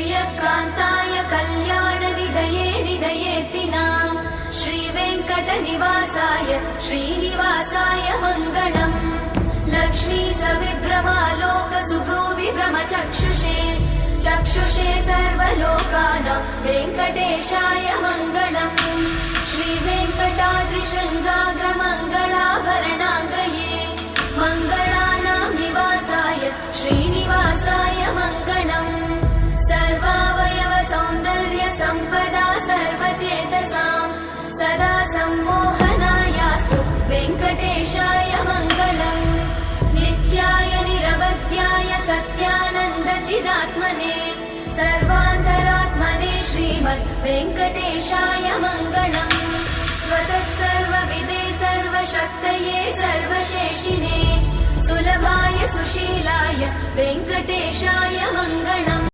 श्रियकान्ताय कल्याणनिधये निधयेतिनाम् श्रीवेङ्कटनिवासाय श्रीनिवासाय मङ्गलम् लक्ष्मी सविभ्रमालोक सुभ्रूविभ्रमचक्षुषे चक्षुषे सर्वलोकानां वेङ्कटेशाय मङ्गलम् श्रीवेङ्कटाद्रिशृङ्गाग्रमङ्गलाभरणाङ्गये मङ्गलानां निवासाय श्रीनिवासाय मङ्गलम् सर्वावयव सौन्दर्य सम्पदा सर्वचेतसां सदा सम्मोहनायास्तु वेङ्कटेशाय मङ्गलम् नित्याय निरवध्याय सत्यानन्दचिदात्मने सर्वान्तरात्मने श्रीमद् वेङ्कटेशाय मङ्गलम् स्वतः सर्वविदे सर्वशक्तये सर्वशेषिने सुलभाय सुशीलाय वेङ्कटेशाय मङ्गलम्।